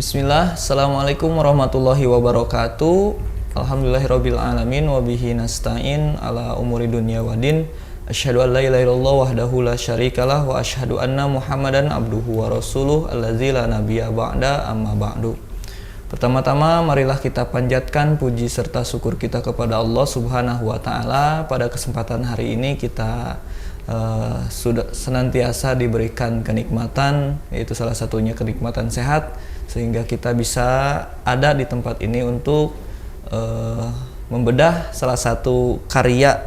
Bismillah, Assalamualaikum warahmatullahi wabarakatuh. Alhamdulillahirabbil alamin wa bihi nasta'in ala umuri dunya waddin. Asyhadu an la ilaha illallah wahdahu la syarikalah wa asyhadu anna Muhammadan abduhu wa rasuluh allazi la nabiyya ba'da amma ba'du. Pertama-tama marilah kita panjatkan puji serta syukur kita kepada Allah Subhanahu wa taala. Pada kesempatan hari ini kita sudah senantiasa diberikan kenikmatan, yaitu salah satunya kenikmatan sehat, sehingga kita bisa ada di tempat ini untuk membedah salah satu karya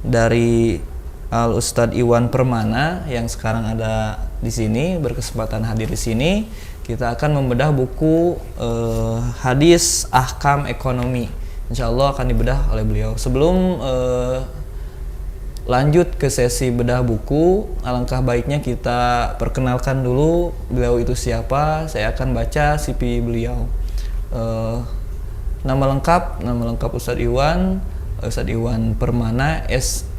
dari Al Ustadz Iwan Permana yang sekarang ada di sini, berkesempatan hadir di sini. Kita akan membedah buku Hadis Ahkam Ekonomi. Insya Allah akan dibedah oleh beliau. Sebelum lanjut ke sesi bedah buku, alangkah baiknya kita perkenalkan dulu beliau itu siapa. Saya akan baca CV beliau. Nama lengkap Ustadz Iwan Permana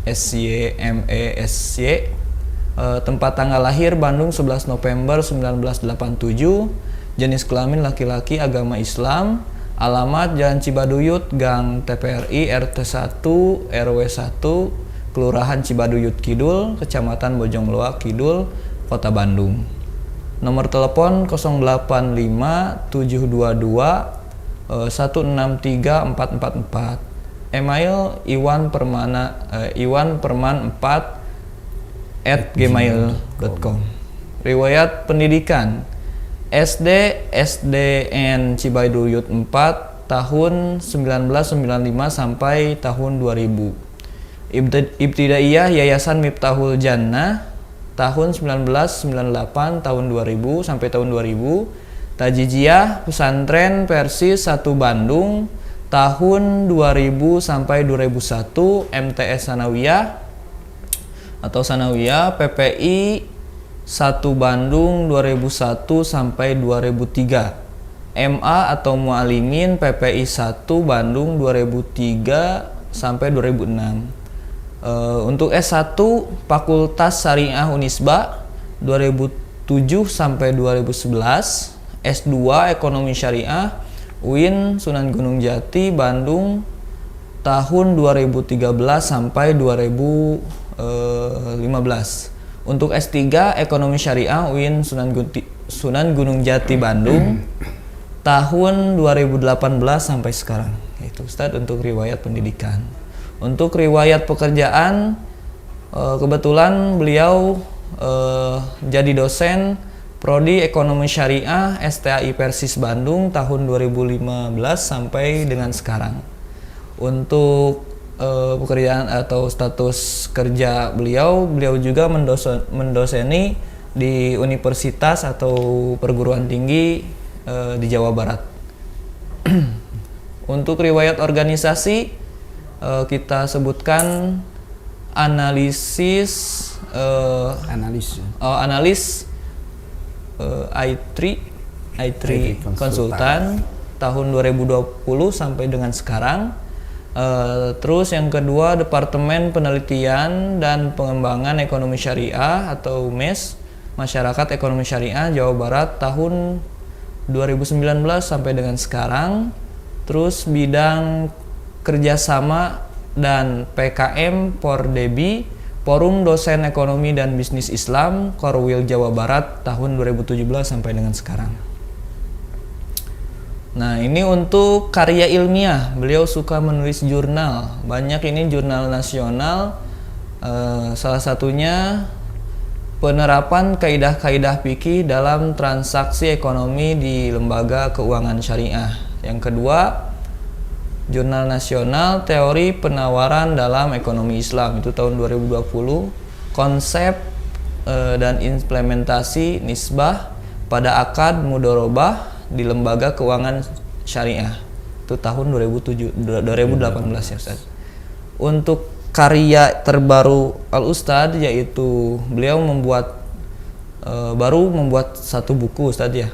SYMESY. Tempat tanggal lahir Bandung 11 November 1987. Jenis kelamin laki-laki, agama Islam. Alamat Jalan Cibaduyut, Gang TPRI RT 1 RW 1, Kelurahan Cibaduyut Kidul, Kecamatan Bojongloa Kidul, Kota Bandung. Nomor telepon 085 722 163444. Email iwanperman4@gmail.com. Riwayat pendidikan SD SDN Cibaduyut 4 tahun 1995 sampai tahun 2000. Ibtidaiyah Yayasan Miftahul Jannah tahun 1998 tahun 2000 sampai tahun 2000. Tajiziyah Pesantren Persis 1 Bandung tahun 2000 sampai 2001. MTS Sanawiyah atau Sanawiyah PPI 1 Bandung 2001 sampai 2003. MA atau Mualimin PPI 1 Bandung 2003 sampai 2006. Untuk S1 Fakultas Syariah Unisba 2007 sampai 2011. S2 Ekonomi Syariah UIN Sunan Gunung Jati Bandung tahun 2013 sampai 2015. Untuk S3 Ekonomi Syariah UIN Sunan Gunung Jati Bandung tahun 2018 sampai sekarang. Itu Ustadz untuk riwayat pendidikan. Untuk riwayat pekerjaan, kebetulan beliau jadi dosen Prodi Ekonomi Syariah STAI Persis Bandung tahun 2015 sampai dengan sekarang. Untuk pekerjaan atau status kerja beliau juga mendoseni di universitas atau perguruan tinggi di Jawa Barat. Untuk riwayat organisasi, kita sebutkan analis i3 konsultan tahun 2020 sampai dengan sekarang. Terus yang kedua Departemen Penelitian dan Pengembangan Ekonomi Syariah atau MES Masyarakat Ekonomi Syariah Jawa Barat tahun 2019 sampai dengan sekarang. Terus bidang kerjasama dan PKM Pordebi Forum Dosen Ekonomi dan Bisnis Islam Korwil Jawa Barat tahun 2017 sampai dengan sekarang. Nah, ini untuk karya ilmiah. Beliau suka menulis jurnal. Banyak ini jurnal nasional. Salah satunya penerapan kaidah-kaidah fikih dalam transaksi ekonomi di lembaga keuangan syariah. Yang kedua, Jurnal Nasional Teori Penawaran dalam Ekonomi Islam, itu tahun 2020. Konsep dan implementasi nisbah pada akad mudorobah di lembaga keuangan syariah, itu tahun 2018 ya Ustaz. Untuk karya terbaru Al Ustadz, yaitu beliau baru membuat satu buku Ustadz ya.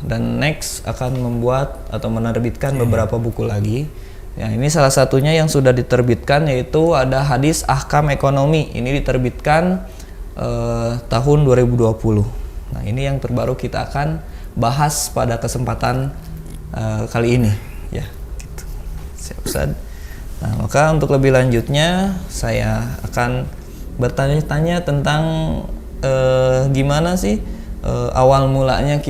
Dan next akan membuat atau menerbitkan beberapa buku lagi. Ya, ini salah satunya yang sudah diterbitkan, yaitu ada Hadis Ahkam Ekonomi. Ini diterbitkan tahun 2020. Nah, ini yang terbaru kita akan bahas pada kesempatan kali ini ya gitu. Siap Ustaz. Nah, maka untuk lebih lanjutnya saya akan bertanya-tanya tentang gimana sih awal mulanya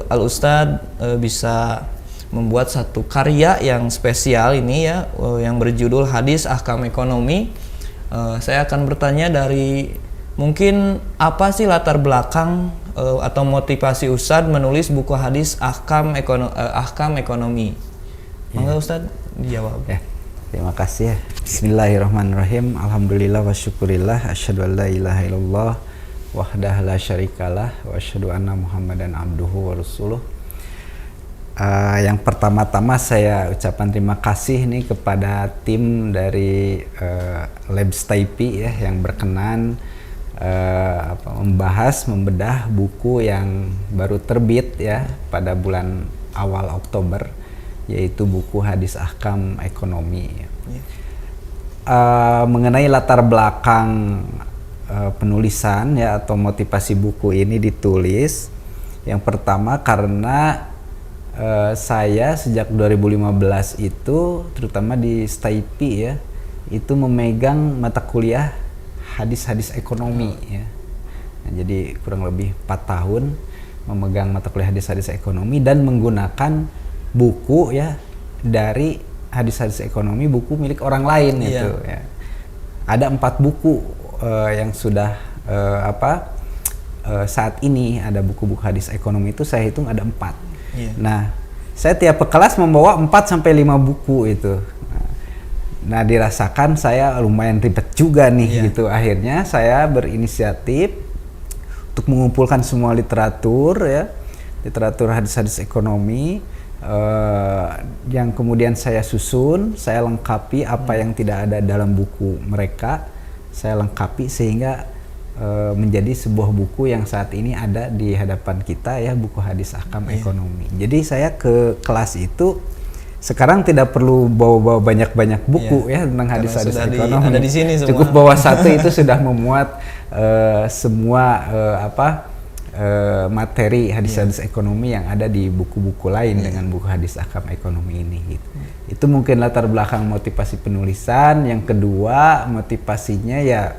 Al Ustadz bisa membuat satu karya yang spesial ini ya, yang berjudul Hadis Ahkam Ekonomi. Saya akan bertanya dari mungkin apa sih latar belakang atau motivasi Ustadz menulis buku Hadis Ahkam Ekonomi. Monggo Ustadz dijawab. Ya. Terima kasih ya. Bismillahirrahmanirrahim. Alhamdulillah wa syukurillah. Asyhadu an la ilaha illallah wahdahu la syarikalah wa asyhadu anna Muhammadan abduhu wa rasuluh. Yang pertama-tama saya ucapkan terima kasih nih kepada tim dari Labs Taipei ya yang berkenan membedah buku yang baru terbit ya pada bulan awal Oktober, yaitu buku Hadis Ahkam Ekonomi. Mengenai latar belakang penulisan ya atau motivasi buku ini ditulis, yang pertama karena saya sejak 2015 itu terutama di Taipei ya itu memegang mata kuliah hadis-hadis ekonomi ya. Nah, jadi kurang lebih 4 tahun memegang mata kuliah hadis-hadis ekonomi dan menggunakan buku ya dari hadis-hadis ekonomi, buku milik orang lain itu ya. Ada 4 buku yang sudah saat ini ada buku-buku hadis ekonomi itu saya hitung ada 4. Nah, saya tiap kelas membawa 4 sampai 5 buku itu. Nah, dirasakan saya lumayan ribet juga nih gitu. Akhirnya saya berinisiatif untuk mengumpulkan semua literatur ya, literatur hadis-hadis ekonomi yang kemudian saya susun, saya lengkapi apa yang tidak ada dalam buku mereka, saya lengkapi sehingga menjadi sebuah buku yang saat ini ada di hadapan kita ya, buku Hadis Ahkam Ekonomi. Jadi saya ke kelas itu sekarang tidak perlu bawa-bawa banyak-banyak buku ya tentang hadis-hadis ekonomi. Ada di sini semua. Cukup bawa satu itu sudah memuat semua materi hadis-hadis ekonomi yang ada di buku-buku lain dengan buku Hadis Ahkam Ekonomi ini gitu. Itu mungkin latar belakang motivasi penulisan. Yang kedua, motivasinya ya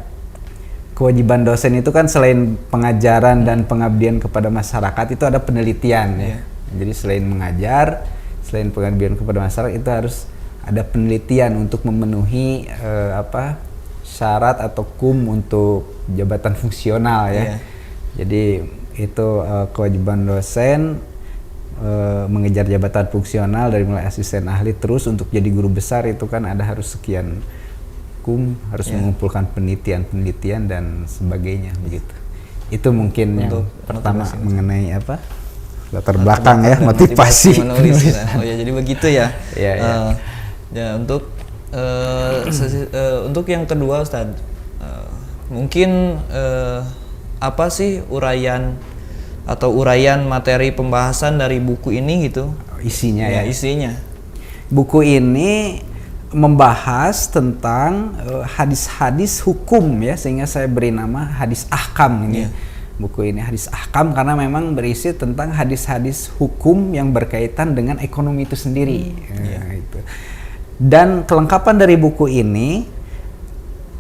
kewajiban dosen itu kan selain pengajaran dan pengabdian kepada masyarakat itu ada penelitian ya. Jadi selain mengajar, selain pengabdian kepada masyarakat itu harus ada penelitian untuk memenuhi syarat atau untuk jabatan fungsional ya. Jadi itu kewajiban dosen mengejar jabatan fungsional dari mulai asisten ahli terus untuk jadi guru besar itu kan ada harus sekian harus mengumpulkan penelitian dan sebagainya begitu. Itu mungkin untuk yang pertama mengenai latar belakang ya, motivasi menulis. Oh ya, jadi begitu ya. Ya untuk yang kedua Ustadz, mungkin apa sih uraian materi pembahasan dari buku ini gitu? Isinya ya. Isinya. Buku ini membahas tentang hadis-hadis hukum ya, sehingga saya beri nama Hadis Ahkam ini. Buku ini Hadis Ahkam karena memang berisi tentang hadis-hadis hukum yang berkaitan dengan ekonomi itu sendiri. Gitu. Dan kelengkapan dari buku ini,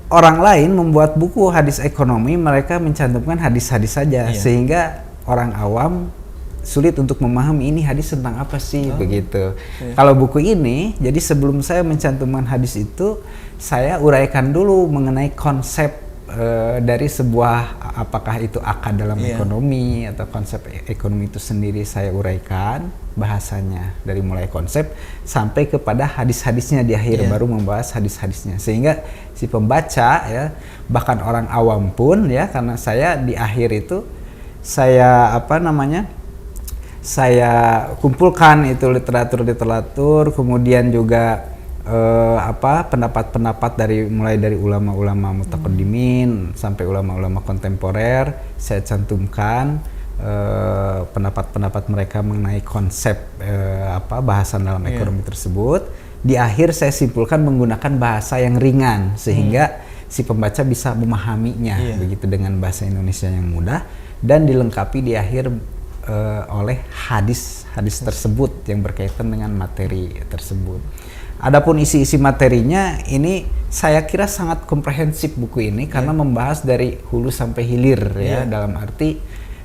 orang lain membuat buku hadis ekonomi, mereka mencantumkan hadis-hadis saja sehingga orang awam sulit untuk memahami ini hadis tentang apa sih begitu. Kalau buku ini, jadi sebelum saya mencantumkan hadis itu, saya uraikan dulu mengenai konsep dari sebuah apakah itu akad dalam ekonomi atau konsep ekonomi itu sendiri saya uraikan bahasanya dari mulai konsep sampai kepada hadis-hadisnya di akhir baru membahas hadis-hadisnya sehingga si pembaca ya bahkan orang awam pun ya karena saya di akhir itu saya saya kumpulkan itu literatur kemudian juga pendapat-pendapat mulai dari ulama-ulama mutaqaddimin sampai ulama-ulama kontemporer saya cantumkan pendapat-pendapat mereka mengenai konsep bahasan dalam ekonomi tersebut. Di akhir saya simpulkan menggunakan bahasa yang ringan sehingga si pembaca bisa memahaminya begitu dengan bahasa Indonesia yang mudah dan dilengkapi di akhir oleh hadis-hadis tersebut yang berkaitan dengan materi tersebut. Adapun isi-isi materinya ini saya kira sangat komprehensif buku ini karena membahas dari hulu sampai hilir ya, dalam arti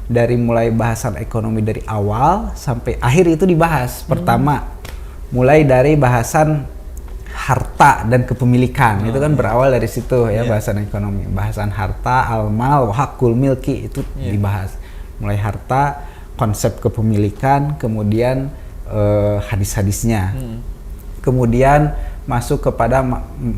dari mulai bahasan ekonomi dari awal sampai akhir itu dibahas. Pertama mulai dari bahasan harta dan kepemilikan, itu kan berawal dari situ ya, bahasan ekonomi, bahasan harta, al-mal, hakul milki itu dibahas. Mulai harta, konsep kepemilikan, kemudian hadis-hadisnya. Kemudian masuk kepada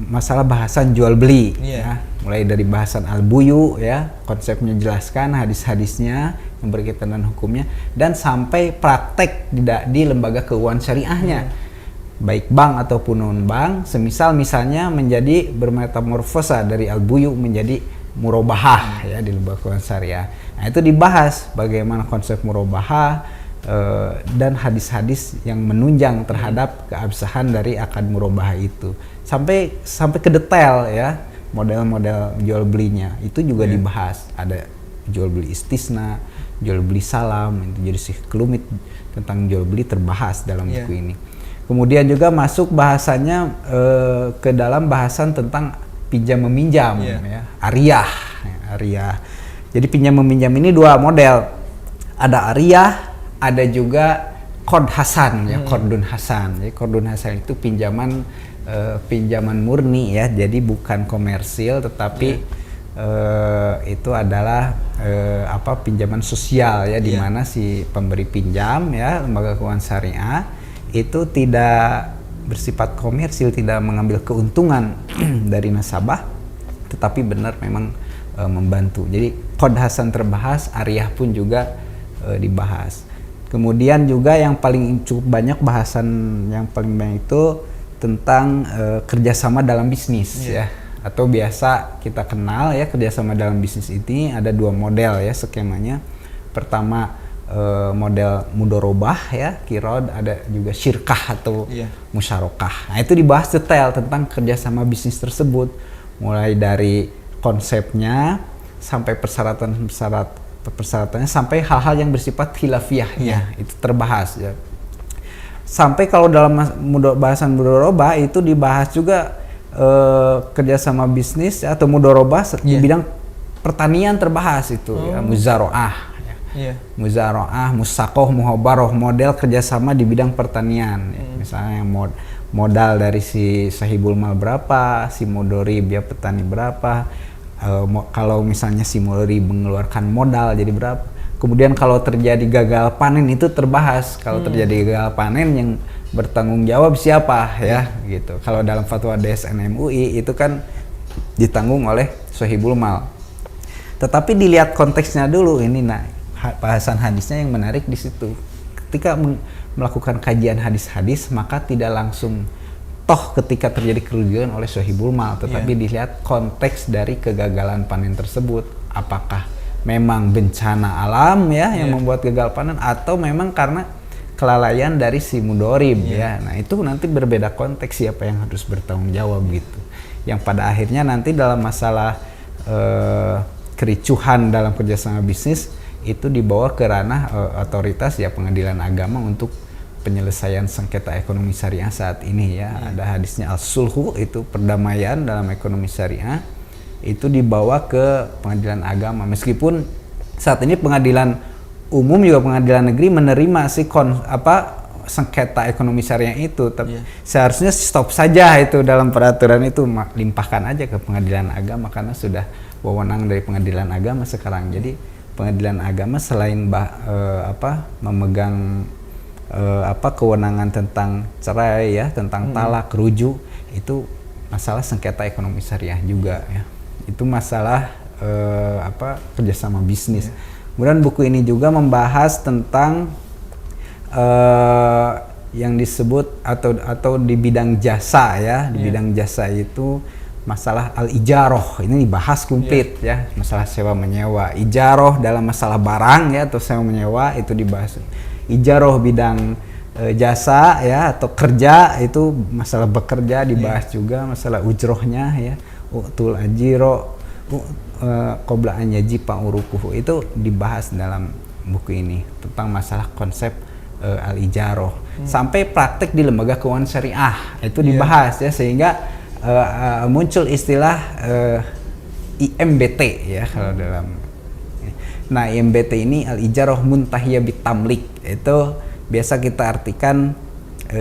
masalah bahasan jual beli ya. Mulai dari bahasan al-buyu ya, konsepnya jelaskan, hadis-hadisnya yang berkaitan dengan hukumnya, dan sampai praktek di lembaga keuangan syariahnya. Baik bank ataupun non bank, semisal misalnya menjadi bermetamorfosa dari al-buyu menjadi murabahah ya di lembaga keuangan syariah. Nah, itu dibahas bagaimana konsep murabahah dan hadis-hadis yang menunjang terhadap keabsahan dari akad murabahah itu. Sampai ke detail ya, model-model jual belinya itu juga dibahas. Ada jual beli istisna, jual beli salam, itu jadi sih kelumit tentang jual beli terbahas dalam buku ini. Kemudian juga masuk bahasanya ke dalam bahasan tentang pinjam meminjam ya, ariyah. Jadi pinjam meminjam ini dua model. Ada ariyah, ada juga qard hasan ya, qardun hasan. Jadi qardun hasan itu pinjaman murni ya. Jadi bukan komersil tetapi itu adalah pinjaman sosial ya, di mana si pemberi pinjam ya, lembaga keuangan syariah itu tidak bersifat komersil, tidak mengambil keuntungan dari nasabah, tetapi benar memang membantu. Jadi qard hasan terbahas, ariyah pun juga dibahas. Kemudian juga yang paling cukup banyak bahasan yang paling banyak itu tentang kerjasama dalam bisnis ya, atau biasa kita kenal ya, kerjasama dalam bisnis ini ada dua model ya skemanya. Pertama model mudorobah ya, kirod, ada juga syirkah atau musyarakah. Nah, itu dibahas detail tentang kerjasama bisnis tersebut, mulai dari konsepnya sampai persyaratannya sampai hal-hal yang bersifat khilafiyahnya itu terbahas ya. Sampai kalau dalam bahasan mudorobah itu dibahas juga kerjasama bisnis atau mudorobah di bidang pertanian terbahas itu ya, muzaroah. Muzaroah, musaqoh, muhabaroh, model kerjasama di bidang pertanian ya. Misalnya yang modal dari si sahibul mal berapa, si mudorib ya petani berapa, kalau misalnya si mudorib mengeluarkan modal jadi berapa. Kemudian kalau terjadi gagal panen itu terbahas, kalau terjadi gagal panen yang bertanggung jawab siapa ya gitu. Kalau dalam fatwa DSN MUI itu kan ditanggung oleh sahibul mal. Tetapi dilihat konteksnya dulu ini, bahasan hadisnya yang menarik di situ. Ketika melakukan kajian hadis-hadis, maka tidak langsung ketika terjadi kerugian oleh sahibul mal, tetapi dilihat konteks dari kegagalan panen tersebut. Apakah memang bencana alam ya yang membuat gagal panen, atau memang karena kelalaian dari si mudorib ya. Nah, itu nanti berbeda konteks siapa yang harus bertanggung jawab gitu. Yang pada akhirnya nanti dalam masalah kericuhan dalam kerjasama bisnis itu dibawa ke ranah otoritas ya, pengadilan agama untuk penyelesaian sengketa ekonomi syariah saat ini ya. Ada hadisnya al-sulhu, itu perdamaian dalam ekonomi syariah, itu dibawa ke pengadilan agama. Meskipun saat ini pengadilan umum juga pengadilan negeri menerima sengketa ekonomi syariah itu, tapi seharusnya stop saja itu dalam peraturan itu, limpahkan aja ke pengadilan agama karena sudah wewenang dari pengadilan agama sekarang. Jadi pengadilan agama selain memegang kewenangan tentang cerai ya, tentang talak, rujuk, itu masalah sengketa ekonomi syariah juga ya. Itu masalah kerjasama bisnis. Kemudian buku ini juga membahas tentang yang disebut atau di bidang jasa ya, di bidang jasa itu masalah al-ijaroh, ini dibahas komplit ya, masalah sewa menyewa. Ijaroh dalam masalah barang ya atau sewa menyewa itu dibahas. Ijaroh bidang jasa ya atau kerja, itu masalah bekerja dibahas juga, masalah ujrohnya ya, utul ajiro qabla an yajiba urukuhu, itu dibahas dalam buku ini tentang masalah konsep al-ijaroh. Sampai praktek di lembaga keuangan syariah itu dibahas ya, sehingga muncul istilah IMBT ya kalau dalam. Nah, IMBT ini al-ijaroh muntahiyah bitamlik, itu biasa kita artikan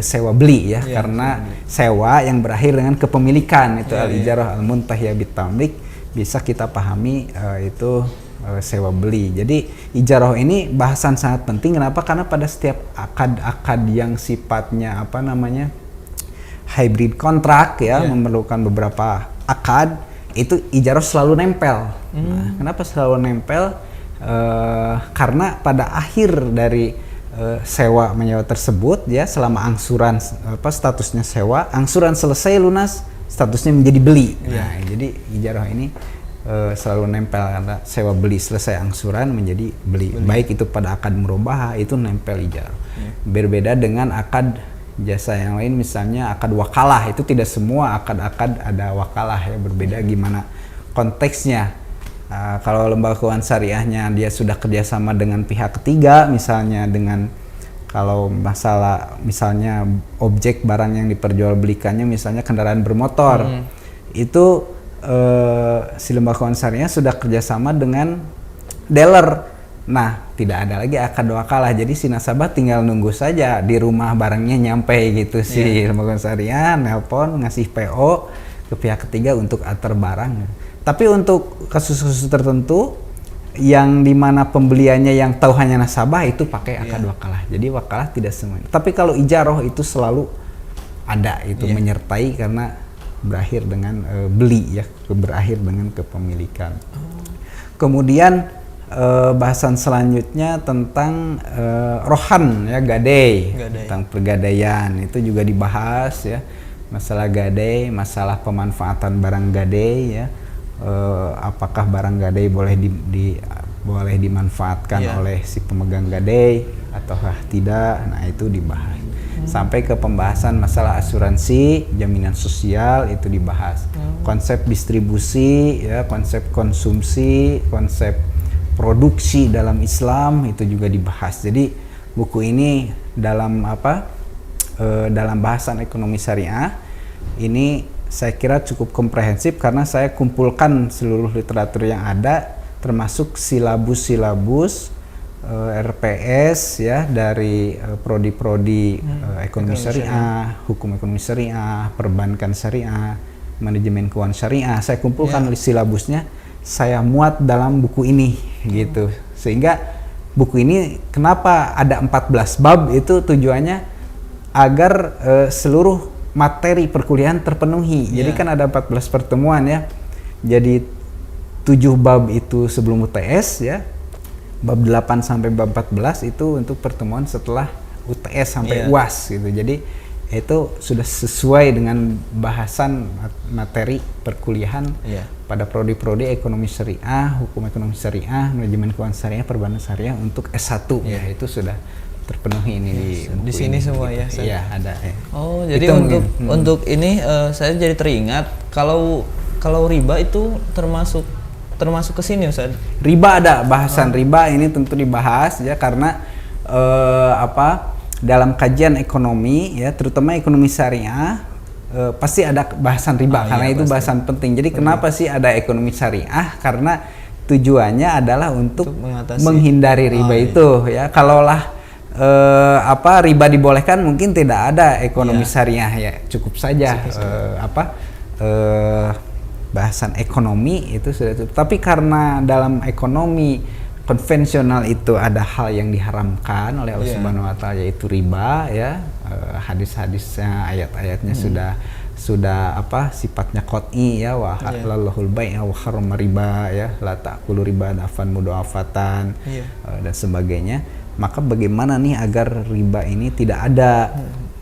sewa beli ya, karena sewa yang berakhir dengan kepemilikan itu al-ijaroh al-muntahiyah bitamlik, bisa kita pahami itu sewa beli. Jadi ijaroh ini bahasan sangat penting. Kenapa? Karena pada setiap akad-akad yang sifatnya hybrid kontrak ya, memerlukan beberapa akad, itu ijaroh selalu nempel. Nah, kenapa selalu nempel? Karena pada akhir dari sewa menyewa tersebut ya, selama angsuran statusnya sewa, angsuran selesai lunas, statusnya menjadi beli. Nah, jadi ijaroh ini selalu nempel, karena sewa beli selesai angsuran menjadi beli. Baik itu pada akad murabahah itu nempel ijaroh. Berbeda dengan akad jasa yang lain, misalnya akad wakalah, itu tidak semua akad-akad ada wakalah ya, berbeda gimana konteksnya. Kalau lembaga keuangan syariahnya dia sudah kerjasama dengan pihak ketiga, misalnya dengan kalau masalah misalnya objek barang yang diperjualbelikannya misalnya kendaraan bermotor, itu si lembaga keuangan syariah sudah kerjasama dengan dealer. Nah, tidak ada lagi akad wakalah, jadi si nasabah tinggal nunggu saja di rumah barangnya nyampe gitu, si lembaga keuangan syariah nelpon ngasih PO ke pihak ketiga untuk ater barang. Tapi untuk kasus-kasus tertentu yang dimana pembeliannya yang tahu hanya nasabah, itu pakai akad wakalah. Jadi wakalah tidak semuanya. Tapi kalau ijaroh itu selalu ada, itu menyertai karena berakhir dengan beli ya, berakhir dengan kepemilikan. Kemudian bahasan selanjutnya tentang rohan ya, gadai, tentang pergadaian itu juga dibahas ya, masalah gadai, masalah pemanfaatan barang gadai ya, apakah barang gadai boleh dimanfaatkan oleh si pemegang gadai ataukah tidak. Nah, itu dibahas. Sampai ke pembahasan masalah asuransi, jaminan sosial itu dibahas. Konsep distribusi ya, konsep konsumsi, konsep produksi dalam Islam itu juga dibahas. Jadi buku ini dalam dalam bahasan ekonomi syariah ini saya kira cukup komprehensif, karena saya kumpulkan seluruh literatur yang ada, termasuk silabus-silabus RPS ya, dari prodi-prodi ekonomi syariah, hukum ekonomi syariah, perbankan syariah, manajemen keuangan syariah. Saya kumpulkan silabusnya, saya muat dalam buku ini gitu. Sehingga buku ini kenapa ada 14 bab, itu tujuannya agar seluruh materi perkuliahan terpenuhi. Jadi kan ada 14 pertemuan ya. Jadi 7 bab itu sebelum UTS ya. Bab 8 sampai bab 14 itu untuk pertemuan setelah UTS sampai UAS gitu. Jadi itu sudah sesuai dengan bahasan materi perkuliahan pada prodi-prodi ekonomi syariah, hukum ekonomi syariah, manajemen keuangan syariah, perbankan syariah untuk S1 ya, itu sudah terpenuhi ini di sini ini, semua gitu. ya. Iya, ada ya. Oh, jadi itu untuk ini saya jadi teringat kalau riba itu termasuk ke sini, Ustaz. Riba ada bahasan riba, ini tentu dibahas ya, karena dalam kajian ekonomi ya, terutama ekonomi syariah pasti ada bahasan riba, karena itu bahasan penting. Jadi kenapa sih ada ekonomi syariah? Karena tujuannya adalah untuk menghindari riba itu ya. Kalaulah riba dibolehkan, mungkin tidak ada ekonomi syariah ya, cukup saja bahasan ekonomi itu sudah cukup. Tapi karena dalam ekonomi konvensional itu ada hal yang diharamkan oleh Allah Subhanahu wa taala, yaitu riba ya. Hadis-hadisnya, ayat-ayatnya sudah sifatnya qat'i ya, wa halallahu al-bai' wa harrama riba ya, la ta'kulu riba dafan mudhafatan dan sebagainya. Maka bagaimana nih agar riba ini tidak ada?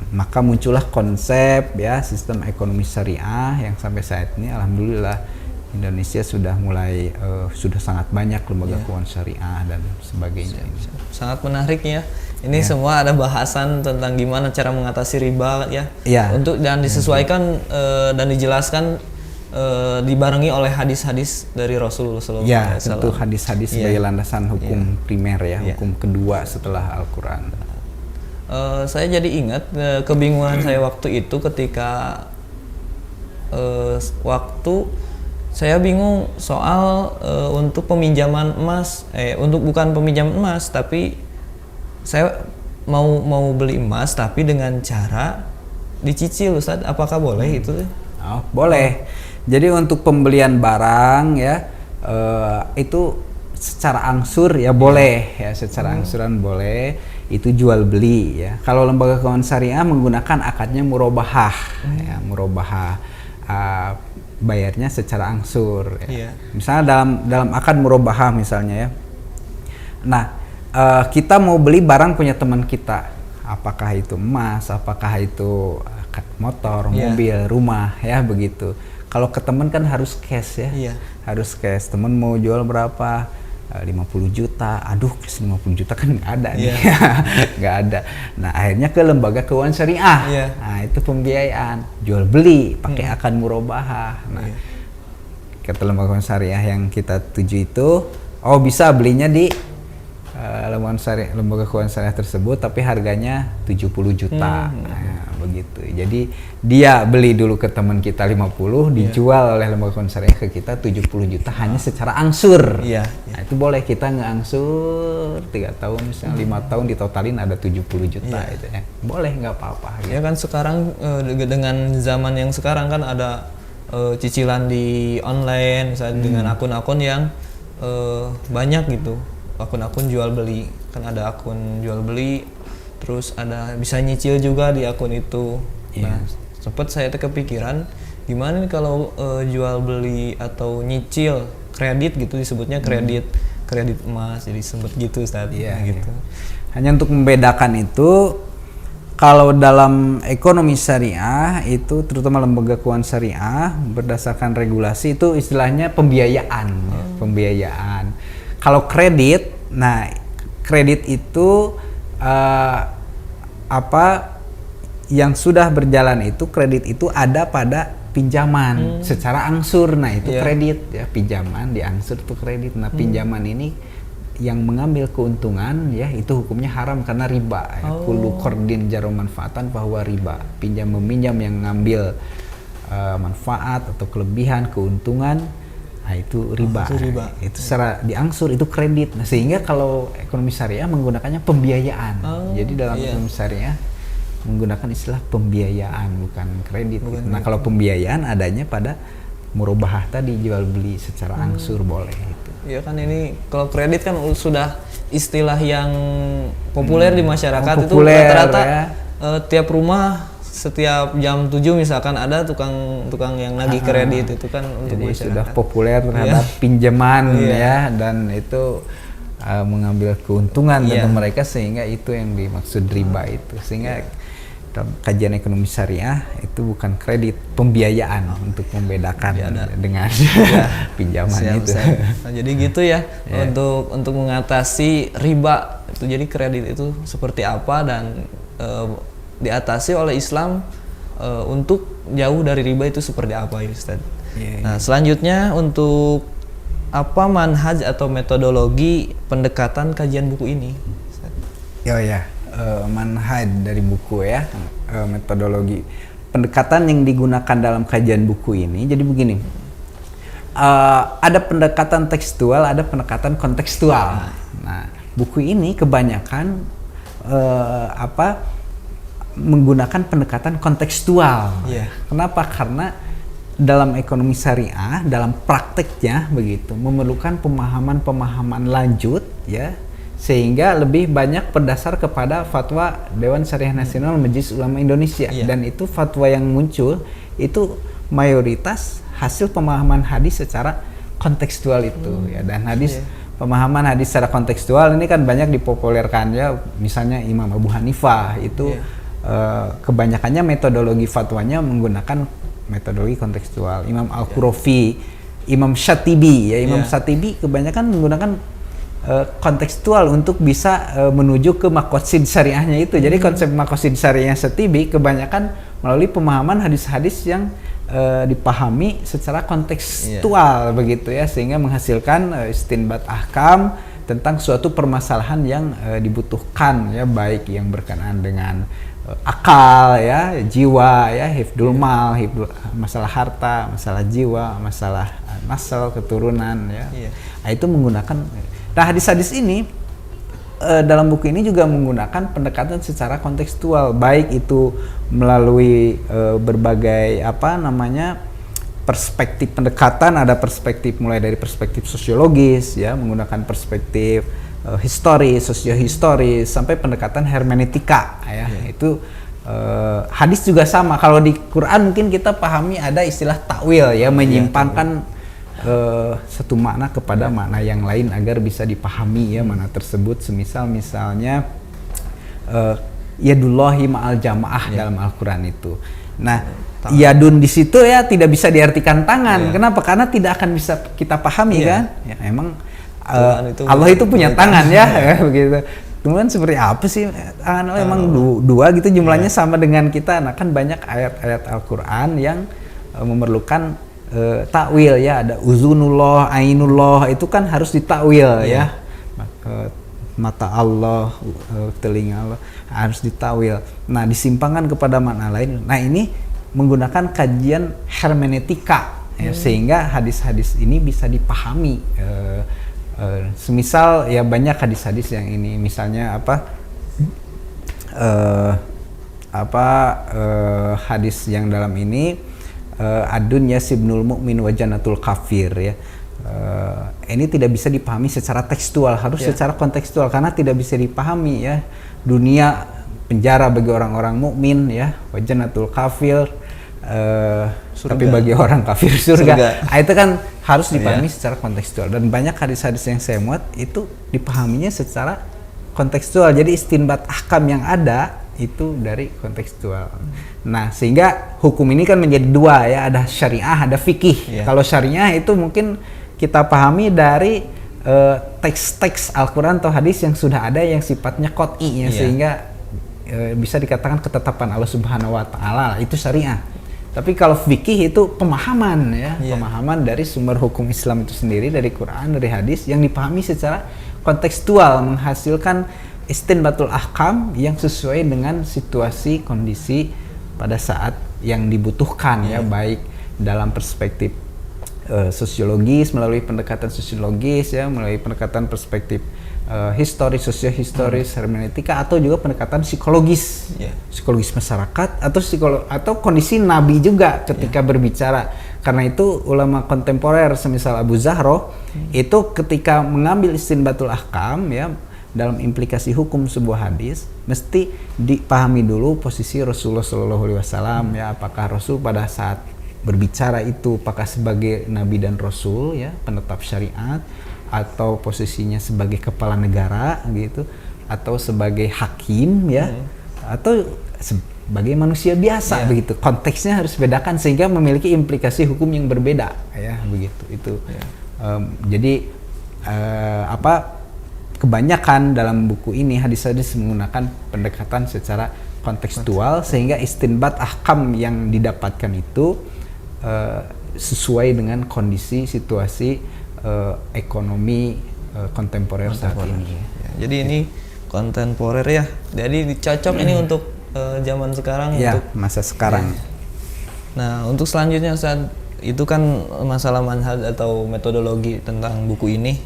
Maka muncullah konsep ya, sistem ekonomi syariah yang sampai saat ini alhamdulillah Indonesia sudah mulai sudah sangat banyak lembaga keuangan syariah dan sebagainya. Sangat menarik ya. Ini semua ada bahasan tentang gimana cara mengatasi riba ya. Untuk dan disesuaikan dan dijelaskan dibarengi oleh hadis-hadis dari Rasulullah SAW. Ya, tentu hadis-hadis sebagai landasan hukum primer ya, hukum kedua setelah Al-Quran. Saya jadi ingat kebingungan saya waktu itu ketika waktu saya bingung soal untuk peminjaman emas, bukan peminjaman emas, tapi saya mau beli emas tapi dengan cara dicicil, Ustadz. Apakah boleh itu? Oh, boleh. Jadi untuk pembelian barang ya itu secara angsur ya boleh ya, secara angsuran boleh, itu jual beli ya. Kalau lembaga keuangan syariah menggunakan akadnya murabahah ya, murabahah, bayarnya secara angsur ya. Misalnya dalam akad murabahah misalnya ya. Nah, kita mau beli barang punya teman kita, apakah itu emas, apakah itu motor, mobil, rumah ya begitu. Kalau ke temen kan harus cash ya, harus cash. Temen mau jual berapa? 50 juta. Aduh, cash 50 juta kan nggak ada nih, nggak ada. Nah, akhirnya ke lembaga keuangan syariah. Nah, itu pembiayaan, jual beli pakai akad murabahah. Nah, kata lembaga keuangan syariah yang kita tuju itu, oh bisa belinya di lembaga keuangan syariah tersebut, tapi harganya 70 juta. Nah, begitu. Jadi dia beli dulu ke teman kita 50, dijual oleh lembaga keuangan syariah ke kita 70 juta hanya secara angsur. Nah, itu boleh kita ngeangsur 3 tahun misalnya, 5 tahun ditotalin ada 70 juta itu ya. Boleh, nggak apa-apa gitu. Ya kan sekarang dengan zaman yang sekarang kan ada cicilan di online misalnya dengan akun-akun yang banyak gitu. Akun-akun jual beli, kan ada akun jual beli, terus ada bisa nyicil juga di akun itu. Nah, sempat saya kepikiran gimana nih kalau jual beli atau nyicil kredit gitu, disebutnya kredit emas, jadi sempat gitu Ustaz. Gitu. Hanya untuk membedakan itu, kalau dalam ekonomi syariah itu terutama lembaga keuangan syariah berdasarkan regulasi itu istilahnya pembiayaan, pembiayaan. Kalau kredit, nah kredit itu yang sudah berjalan itu, kredit itu ada pada pinjaman secara angsur. Nah, itu kredit ya, pinjaman diangsur itu kredit. Nah, pinjaman ini yang mengambil keuntungan ya itu hukumnya haram karena riba ya. Kullu qardin jarum manfaatan bahwa riba. Pinjam meminjam yang ngambil manfaat atau kelebihan keuntungan, nah itu riba. Itu secara diangsur itu kredit. Nah, sehingga kalau ekonomi syariah menggunakannya pembiayaan. Jadi dalam ekonomi syariah menggunakan istilah pembiayaan, bukan kredit. Nah, kalau pembiayaan adanya pada murabahah tadi, jual beli secara angsur boleh itu. Ya kan ini kalau kredit kan sudah istilah yang populer di masyarakat. Populer, itu rata-rata tiap rumah setiap jam 7 misalkan ada tukang yang nagih kredit itu kan untuk jadi masyarakat. Sudah populer terhadap pinjaman ya, dan itu mengambil keuntungan dari mereka, sehingga itu yang dimaksud riba itu. Sehingga dalam kajian ekonomi syariah itu bukan kredit, pembiayaan untuk membedakan dengan pinjaman itu. Nah, jadi gitu ya, untuk mengatasi riba itu, jadi kredit itu seperti apa dan diatasi oleh Islam untuk jauh dari riba itu seperti apa ya Ustaz? Nah, selanjutnya untuk apa manhaj atau metodologi pendekatan kajian buku ini? Manhaj dari buku ya, metodologi pendekatan yang digunakan dalam kajian buku ini. Jadi begini, ada pendekatan tekstual, ada pendekatan kontekstual. Nah, buku ini kebanyakan menggunakan pendekatan kontekstual. Kenapa? Karena dalam ekonomi syariah, dalam prakteknya begitu, memerlukan pemahaman-pemahaman lanjut ya, sehingga lebih banyak berdasar kepada fatwa Dewan Syariah Nasional Majelis Ulama Indonesia. Dan itu fatwa yang muncul itu mayoritas hasil pemahaman hadis secara kontekstual itu ya. Dan hadis pemahaman hadis secara kontekstual ini kan banyak dipopulerkan ya, misalnya Imam Abu Hanifah itu kebanyakannya metodologi fatwanya menggunakan metodologi kontekstual. Imam Al-Qurafi, Imam Syatibi ya, Imam Syatibi kebanyakan menggunakan kontekstual untuk bisa menuju ke maqasid syariahnya itu. Jadi konsep maqasid syariahnya Syatibi kebanyakan melalui pemahaman hadis-hadis yang dipahami secara kontekstual begitu ya, sehingga menghasilkan istinbat ahkam tentang suatu permasalahan yang dibutuhkan ya, baik yang berkenaan dengan akal ya, jiwa ya, hifdul mal, masalah harta, masalah jiwa, masalah nasal, keturunan ya. Nah, itu menggunakan. Nah, hadis-hadis ini dalam buku ini juga menggunakan pendekatan secara kontekstual, baik itu melalui berbagai perspektif pendekatan. Ada perspektif mulai dari perspektif sosiologis ya, menggunakan perspektif historis, sosiohistoris, sampai pendekatan hermeneutika ya. Itu hadis juga sama. Kalau di Quran mungkin kita pahami ada istilah takwil ya, menyimpangkan satu makna kepada makna yang lain agar bisa dipahami ya makna tersebut. Misalnya yadullahi ma'al jamaah dalam Al-Quran itu. Nah, yadun di situ ya tidak bisa diartikan tangan. Kenapa? Karena tidak akan bisa kita pahami kan? Ya, emang Allah itu punya tangan ya, begitu. Kemudian seperti apa sih tangan Allah? Emang dua gitu jumlahnya sama dengan kita. Nah, kan banyak ayat-ayat Al-Quran yang memerlukan takwil ya. Ada uzunullah, ainullah, itu kan harus ditakwil ya. Mata Allah, telinga Allah harus ditakwil. Nah, disimpangkan kepada makna lain. Nah, ini menggunakan kajian hermeneutika ya, sehingga hadis-hadis ini bisa dipahami. Semisal ya banyak hadis-hadis yang ini, misalnya hadis yang dalam ini adun yasibnul mu'min wa jannatul kafir ya. Ini tidak bisa dipahami secara tekstual, harus secara kontekstual, karena tidak bisa dipahami ya. Dunia penjara bagi orang-orang mukmin ya, wa jannatul kafir, tapi bagi orang kafir surga. Itu kan harus dipahami secara kontekstual, dan banyak hadis-hadis yang saya muat itu dipahaminya secara kontekstual. Jadi istinbat ahkam yang ada itu dari kontekstual. Nah, sehingga hukum ini kan menjadi dua ya, ada syariah, ada fikih. Kalau syariah itu mungkin kita pahami dari teks-teks Al-Quran atau hadis yang sudah ada yang sifatnya qot'i ya, sehingga bisa dikatakan ketetapan Allah Subhanahu wa Ta'ala, itu syariah. Tapi kalau fikih itu pemahaman ya, pemahaman dari sumber hukum Islam itu sendiri, dari Quran, dari hadis, yang dipahami secara kontekstual, menghasilkan istinbatul ahkam yang sesuai dengan situasi kondisi pada saat yang dibutuhkan ya, baik dalam perspektif sosiologis, melalui pendekatan sosiologis ya, melalui pendekatan perspektif historis, sosiohistoris, hermeneutika, atau juga pendekatan psikologis, psikologis masyarakat, atau kondisi Nabi juga ketika berbicara. Karena itu ulama kontemporer semisal Abu Zahro itu ketika mengambil istinbatul ahkam ya, dalam implikasi hukum sebuah hadis, mesti dipahami dulu posisi Rasulullah SAW ya, apakah Rasul pada saat berbicara itu apakah sebagai Nabi dan Rasul ya, penetap syariat, atau posisinya sebagai kepala negara gitu, atau sebagai hakim ya, atau sebagai manusia biasa begitu. Konteksnya harus bedakan sehingga memiliki implikasi hukum yang berbeda ya, begitu itu. Jadi kebanyakan dalam buku ini hadis-hadis menggunakan pendekatan secara kontekstual, sehingga istinbat ahkam yang didapatkan itu sesuai dengan kondisi situasi ekonomi kontemporer saat ini. Jadi ini kontemporer ya. Jadi cocok ini untuk zaman sekarang, ya, untuk masa sekarang. Nah, untuk selanjutnya saat itu kan masalah manhaj atau metodologi tentang buku ini.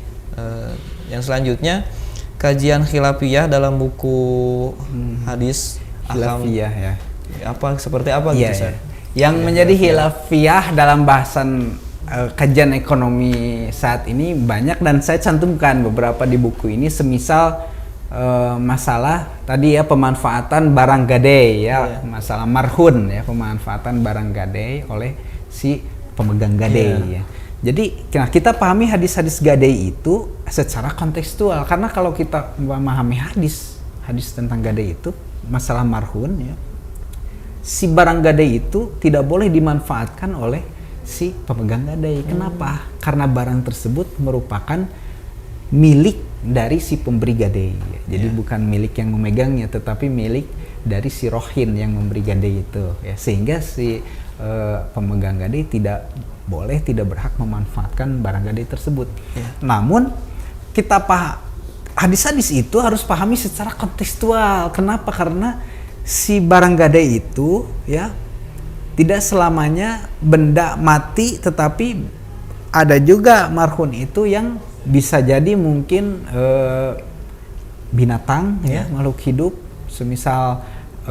Yang selanjutnya kajian khilafiyah dalam buku hadis khilafiyah ya. Seperti apa gitu Ustaz? Yang menjadi khilafiyah dalam bahasan kajian ekonomi saat ini banyak, dan saya cantumkan beberapa di buku ini. Semisal masalah tadi ya, pemanfaatan barang gadai ya, masalah marhun ya, pemanfaatan barang gadai oleh si pemegang gadai ya. Jadi kita pahami hadis-hadis gadai itu secara kontekstual, karena kalau kita memahami hadis tentang gadai itu, masalah marhun ya, si barang gadai itu tidak boleh dimanfaatkan oleh si pemegang gadai. Kenapa? Karena barang tersebut merupakan milik dari si pemberi gadai. Jadi bukan milik yang memegangnya, tetapi milik dari si rohin yang memberi gade itu ya, sehingga si pemegang gade tidak berhak memanfaatkan barang gade tersebut. Namun kita hadis-hadis itu harus pahami secara kontekstual. Kenapa? Karena si barang gade itu ya tidak selamanya benda mati, tetapi ada juga marhun itu yang bisa jadi mungkin binatang ya, makhluk hidup, semisal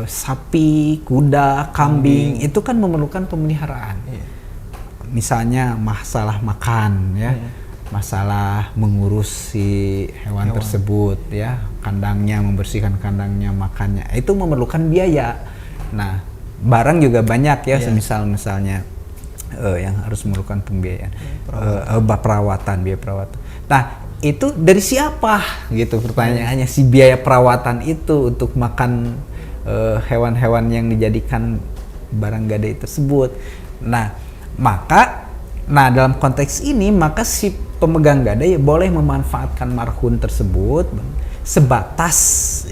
sapi, kuda, kambing, itu kan memerlukan pemeliharaan. Misalnya masalah makan ya, masalah mengurus si hewan tersebut ya, kandangnya, membersihkan kandangnya, makannya, itu memerlukan biaya. Nah, barang juga banyak ya, misalnya yang harus memerlukan pembiayaan, biaya perawatan. Nah, itu dari siapa gitu pertanyaannya, si biaya perawatan itu untuk makan hewan-hewan yang dijadikan barang gade tersebut. Nah, dalam konteks ini maka si pemegang gade boleh memanfaatkan marhun tersebut sebatas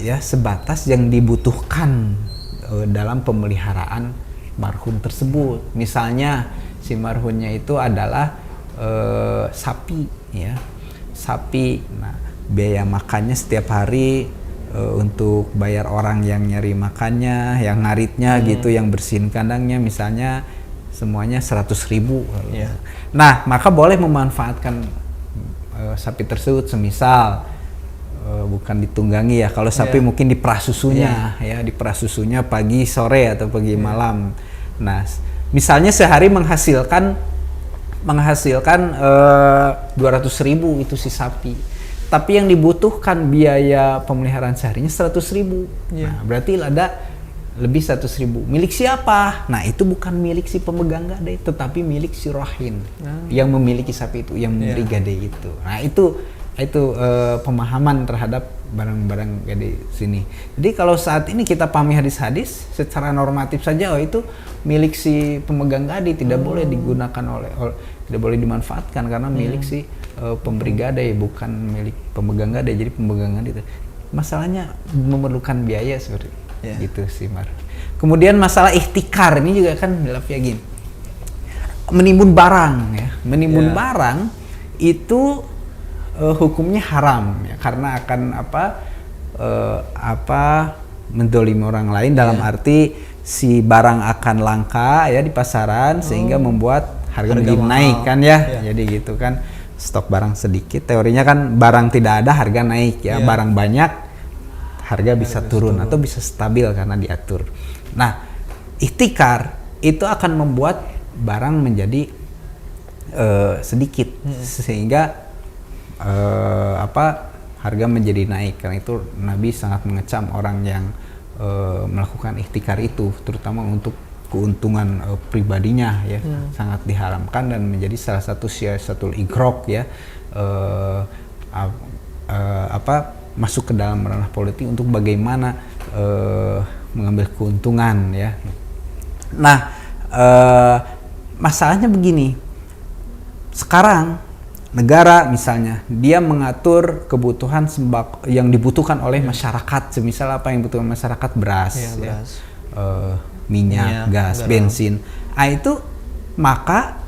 yang dibutuhkan dalam pemeliharaan marhun tersebut. Misalnya si marhunnya itu adalah sapi ya. Sapi, nah biaya makannya setiap hari untuk bayar orang yang nyari makannya, yang ngaritnya gitu, yang bersihin kandangnya misalnya semuanya 100.000. Nah, maka boleh memanfaatkan sapi tersebut, semisal bukan ditunggangi ya, kalau sapi mungkin diperah susunya ya, diperah susunya pagi, sore atau pagi malam. Nah, misalnya sehari menghasilkan 200.000 itu si sapi, tapi yang dibutuhkan biaya pemeliharaan seharinya 100.000. Nah, berarti ada lebih 100.000. Milik siapa? Nah, itu bukan milik si pemegang gade, tetapi milik si rohin yang memiliki sapi itu, yang memberi gade itu. Nah, itu pemahaman terhadap barang-barang gade sini. Jadi kalau saat ini kita pahami hadis-hadis secara normatif saja, itu milik si pemegang gade, tidak boleh digunakan tidak boleh dimanfaatkan karena milik si pemberi gade, bukan milik pemegang gade. Jadi pemegang gade itu masalahnya memerlukan biaya seperti gitu sih, Mar. Kemudian masalah ihtikar ini juga kan dalam gini, menimbun barang ya, barang itu hukumnya haram ya, karena akan mendolimi orang lain, dalam arti si barang akan langka ya di pasaran, sehingga membuat harga menjadi naik kan ya. Jadi gitu kan, stok barang sedikit, teorinya kan barang tidak ada harga naik ya, barang banyak harga bisa turun atau bisa stabil karena diatur. Nah, ihtikar itu akan membuat barang menjadi sedikit, sehingga harga menjadi naik. Karena itu Nabi sangat mengecam orang yang melakukan ihtikar itu, terutama untuk keuntungan pribadinya ya, sangat diharamkan dan menjadi salah satu siasatul igrok ya, masuk ke dalam ranah politik untuk bagaimana mengambil keuntungan ya. Nah, masalahnya begini, sekarang negara misalnya dia mengatur kebutuhan sembako yang dibutuhkan oleh masyarakat, semisal apa yang dibutuhkan masyarakat, beras. Minyak, gas, bensin. Nah, itu maka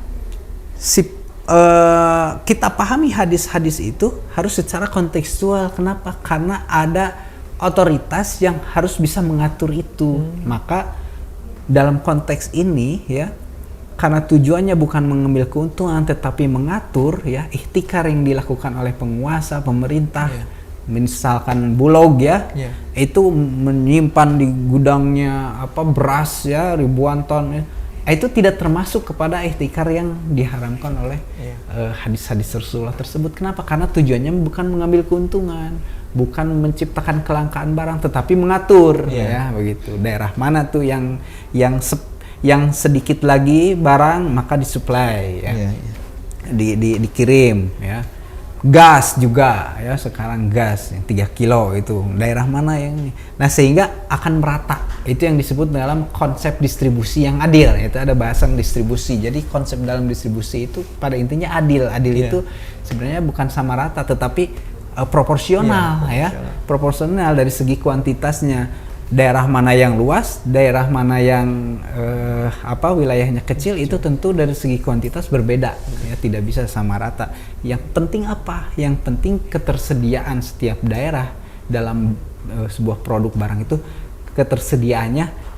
kita pahami hadis-hadis itu harus secara kontekstual. Kenapa? Karena ada otoritas yang harus bisa mengatur itu. Maka dalam konteks ini ya, karena tujuannya bukan mengambil keuntungan tetapi mengatur ya, ihtikar yang dilakukan oleh penguasa, pemerintah, misalkan Bulog ya, itu menyimpan di gudangnya beras ya ribuan ton ya, itu tidak termasuk kepada ihtikar yang diharamkan oleh hadis-hadis Rasulullah tersebut. Kenapa? Karena tujuannya bukan mengambil keuntungan, bukan menciptakan kelangkaan barang, tetapi mengatur ya begitu. Daerah mana tuh yang sedikit lagi barang maka disuplai ya, dikirim ya. Gas juga ya, sekarang gas yang 3 kilo itu daerah mana yang ini. Nah, sehingga akan merata. Itu yang disebut dalam konsep distribusi yang adil. Itu ada bahasan distribusi. Jadi konsep dalam distribusi itu pada intinya adil. Adil itu sebenarnya bukan sama rata tetapi proporsional ya. Proporsional dari segi kuantitasnya. daerah mana yang luas, daerah mana yang wilayahnya kecil, itu tentu dari segi kuantitas berbeda, ya, tidak bisa sama rata. Yang penting apa? Yang penting ketersediaan setiap daerah dalam sebuah produk barang itu, ketersediaannya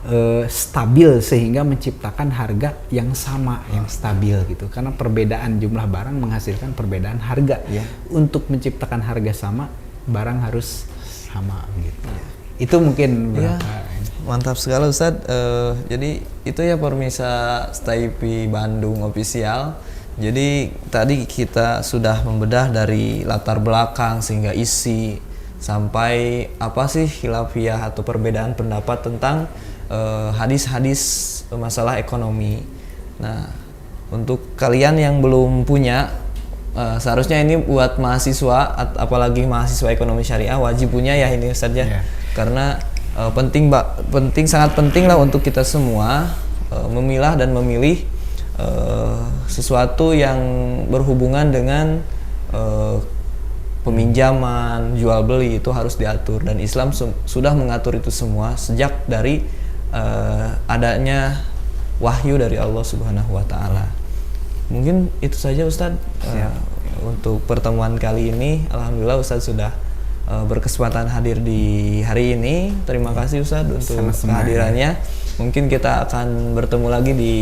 stabil sehingga menciptakan harga yang sama, yang stabil gitu. Karena perbedaan jumlah barang menghasilkan perbedaan harga. Untuk menciptakan harga sama, barang harus sama gitu. Itu mungkin berapa. Mantap sekali Ustadz. Jadi itu ya Permisa STIP Bandung Official. Jadi tadi kita sudah membedah dari latar belakang sehingga isi sampai apa sih khilafiyah atau perbedaan pendapat tentang hadis-hadis masalah ekonomi. Nah, untuk kalian yang belum punya, seharusnya ini buat mahasiswa, apalagi mahasiswa ekonomi syariah wajib punya ya ini Ustadz ya. Karena sangat penting lah untuk kita semua memilah dan memilih sesuatu yang berhubungan dengan peminjaman, jual beli, itu harus diatur, dan Islam sudah mengatur itu semua sejak dari adanya wahyu dari Allah Subhanahu wa taala. Mungkin itu saja Ustadz untuk pertemuan kali ini. Alhamdulillah Ustadz sudah berkesempatan hadir di hari ini. Terima kasih Ustadz untuk kehadirannya. Mungkin kita akan bertemu lagi di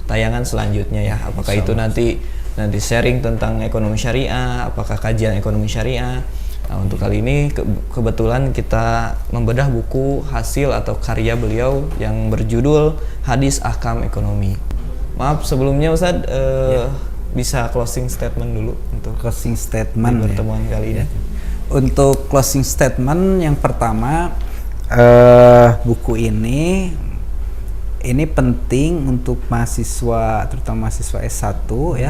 tayangan selanjutnya ya. Apakah itu nanti sharing tentang ekonomi syariah, apakah kajian ekonomi syariah. Nah, untuk kali ini kebetulan kita membedah buku hasil atau karya beliau yang berjudul Hadis Ahkam Ekonomi. Maaf sebelumnya Ustadz, bisa closing statement dulu untuk closing statement di pertemuan kali ini. Untuk closing statement yang pertama, buku ini penting untuk mahasiswa, terutama mahasiswa S1 ya,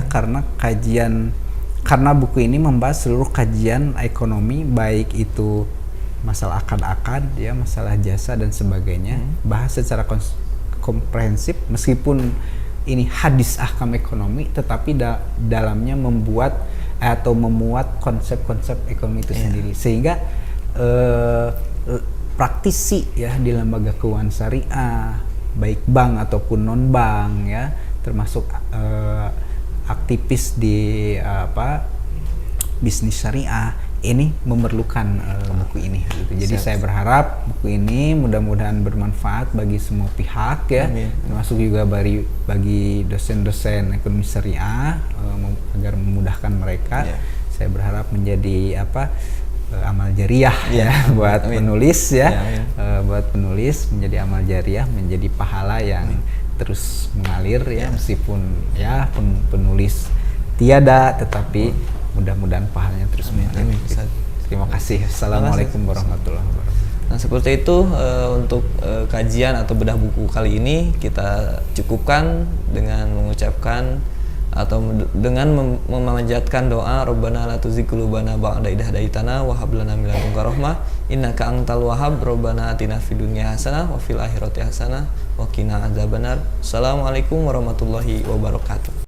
karena buku ini membahas seluruh kajian ekonomi, baik itu masalah akad-akad ya, masalah jasa dan sebagainya, bahas secara komprehensif. Meskipun ini hadis ahkam ekonomi, tetapi dalamnya memuat konsep-konsep ekonomi itu sendiri, sehingga praktisi ya di lembaga keuangan syariah, baik bank ataupun non bank ya, termasuk aktivis di bisnis syariah, ini memerlukan buku ini gitu. Jadi saya berharap buku ini mudah-mudahan bermanfaat bagi semua pihak ya. Amin. Termasuk juga bagi dosen-dosen ekonomi syariah, agar memudahkan mereka. Saya berharap menjadi amal jariah ya buat penulis ya. Buat penulis menjadi amal jariah, menjadi pahala yang terus mengalir ya, meskipun ya penulis tiada, tetapi mudah-mudahan pahalanya terus mengalir. Terima kasih. Assalamualaikum warahmatullahi wabarakatuh. Nah seperti itu untuk kajian atau bedah buku kali ini kita cukupkan dengan mengucapkan atau dengan memanjatkan doa Rabbana la tuzigh qulubana ba'da idh hadaitana wa hab lana min ladunka rahmah innaka antal wahhab. Rabbana atina fid dunya hasanah wa fil akhirati hasanah wa qina adzabannar. Assalamualaikum warahmatullahi wabarakatuh.